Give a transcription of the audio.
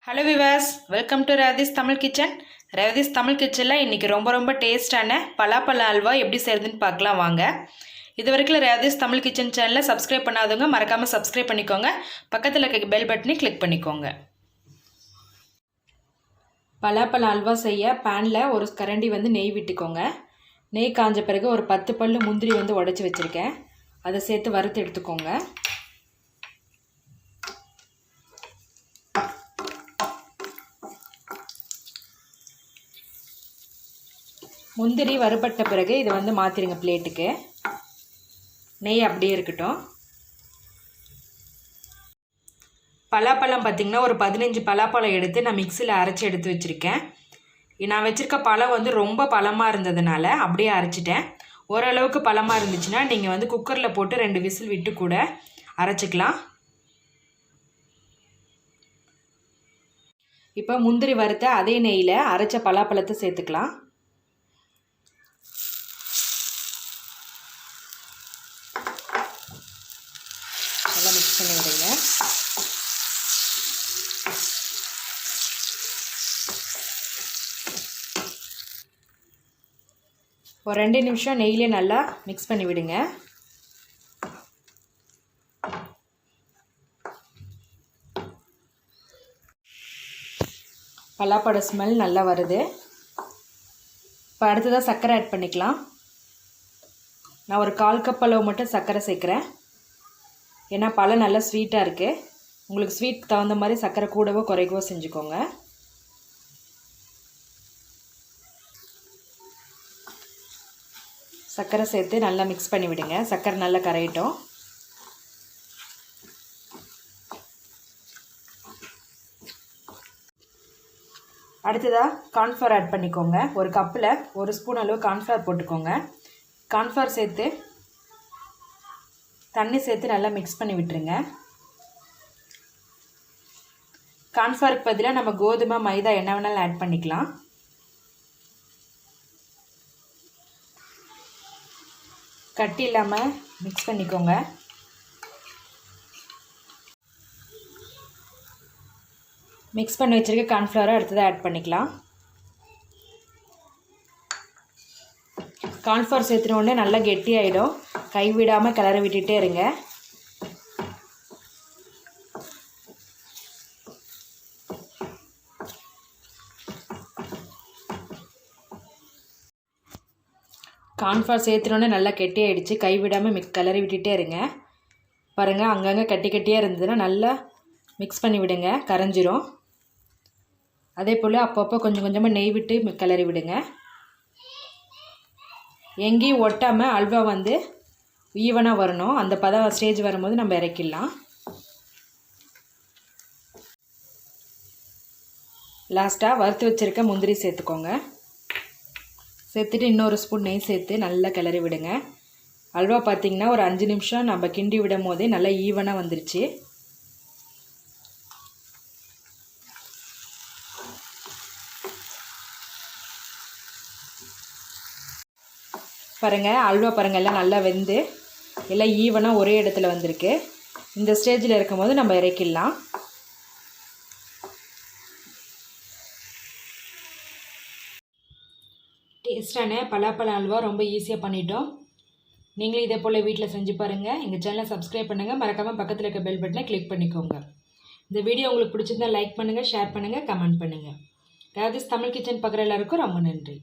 Hello Vilas, welcome to Revathi's Tamil kitchen. Revathi's Tamil கிச்சனில் இன்றைக்கி ரொம்ப டேஸ்டான பலாப்பழ அல்வா எப்படி செய்யுதுன்னு பார்க்கலாம் வாங்க. இது வரைக்கும் ரேவதிஸ் தமிழ் கிச்சன் சேனலை சப்ஸ்கிரைப் பண்ணாதவங்க மறக்காமல் சப்ஸ்கிரைப் பண்ணிக்கோங்க. பக்கத்தில் இருக்க பெல் பட்டனை கிளிக் பண்ணிக்கோங்க. பலாப்பழ அல்வா செய்ய பேனில் ஒரு கரண்டி நெய் விட்டுக்கோங்க. நெய் காஞ்ச பிறகு ஒரு 10 பல்லு முந்திரி உடைச்சி வச்சுருக்கேன். அதை சேர்த்து வறுத்து எடுத்துக்கோங்க. முந்திரி வறுபட்ட பிறகு இதை மாற்றிடுங்க பிளேட்டுக்கு. நெய் அப்படியே இருக்கட்டும். பலாப்பழம் பார்த்திங்கன்னா ஒரு 15 பலாப்பழம் எடுத்து நான் மிக்சியில் அரைச்சி எடுத்து வச்சுருக்கேன். நான் வச்சுருக்க பழம் ரொம்ப பழமாக இருந்ததுனால அப்படியே அரைச்சிட்டேன். ஓரளவுக்கு பழமாக இருந்துச்சுன்னா நீங்கள் குக்கரில் போட்டு 2 விசில் விட்டு கூட அரைச்சிக்கலாம். இப்போ முந்திரி வறுத்த அதே நெய்யில் அரைச்ச பலாப்பழத்தை சேர்த்துக்கலாம். நல்லா மிக்ஸ் பண்ணி விடுங்க. ஒரு 2 நிமிஷம் நெய்யிலே நல்லா மிக்ஸ் பண்ணி விடுங்க. பலாப்பழ ஸ்மெல் நல்லா வருது. இப்போ அடுத்ததாக சர்க்கரை ஆட் பண்ணிக்கலாம். நான் ஒரு 1/4 கப் அளவு மட்டும் சர்க்கரை சேர்க்குறேன். ஏன்னா பழம் நல்லா ஸ்வீட்டாக இருக்குது. உங்களுக்கு ஸ்வீட் தகுந்த மாதிரி சர்க்கரை கூடவோ குறைக்கவோ செஞ்சுக்கோங்க. சர்க்கரை சேர்த்து நல்லா மிக்ஸ் பண்ணி விடுங்க. சர்க்கரை நல்லா கரையட்டும். அடுத்ததாக கார்ன்ஃப்ளவர் ஆட் பண்ணிக்கோங்க. ஒரு கப்பில் 1 ஸ்பூன் அளவு கார்ன்ஃப்ளவர் போட்டுக்கோங்க. கார்ன்ஃப்ளவர் சேர்த்து தண்ணி சேர்த்து நல்லா மிக்ஸ் பண்ணி விட்டுருங்க. கார்ன்ஃப்ளவருக்கு பதிலாக நம்ம கோதுமை மைதா என்ன வேணாலும் ஆட் பண்ணிக்கலாம். கட்டி இல்லாமல் மிக்ஸ் பண்ணிக்கோங்க. மிக்ஸ் பண்ணி வச்சுருக்க கார்ன்ஃப்ளவரை அடுத்ததாக ஆட் பண்ணிக்கலாம். கார்ன்ஃப்ளவர் சேர்த்துனோடனே நல்லா கெட்டியாயிடும். கைவிடாமல் கிளறி விட்டுட்டே இருங்க. கார்ன்ஃப்ளவர் சேர்த்துனோடனே நல்லா கெட்டியாயிடுச்சு. கைவிடாமல் கிளறி விட்டுட்டே இருங்க. பாருங்கள், அங்கங்கே கட்டியாக இருந்ததுன்னா நல்லா மிக்ஸ் பண்ணி விடுங்க, கரைஞ்சிரும். அதே போல் அப்பப்போ கொஞ்சம் கொஞ்சமாக நெய் விட்டு கிளறி விடுங்க. எங்கேயும் ஒட்டாமல் அல்வா ஈவனாக வரணும். அந்த ஸ்டேஜ் வரும்போது நம்ம இறக்கிடலாம். லாஸ்ட்டாக வறுத்து வச்சுருக்க முந்திரி சேர்த்துக்கோங்க. சேர்த்துட்டு இன்னொரு ஸ்பூன் நெய் சேர்த்து நல்லா கிளறி விடுங்க. அல்வா பார்த்திங்கன்னா ஒரு 5 நிமிஷம் நம்ம கிண்டி விடும் போதே நல்லா ஈவனாக வந்துருச்சு. பாருங்கள், அல்வா பாருங்கள் எல்லாம் நல்லா வெந்து எல்லாம் ஈவனாக ஒரே இடத்துல வந்திருக்கு. இந்த ஸ்டேஜில் இருக்கும்போது நம்ம இறக்கிடலாம். டேஸ்டான பலாப்பழ அல்வா ரொம்ப ஈஸியாக பண்ணிட்டோம். நீங்களும் இதே போல் வீட்டில் செஞ்சு பாருங்கள். எங்கள் சேனலை சப்ஸ்கிரைப் பண்ணுங்கள். மறக்காமல் பக்கத்தில் இருக்க பெல் பட்டனை கிளிக் பண்ணிக்கோங்க. இந்த வீடியோ உங்களுக்கு பிடிச்சிருந்தால் லைக் பண்ணுங்கள், ஷேர் பண்ணுங்கள், கமெண்ட் பண்ணுங்கள். ரேவதிஸ் தமிழ் கிச்சன் பார்க்குற எல்லாருக்கும் ரொம்ப நன்றி.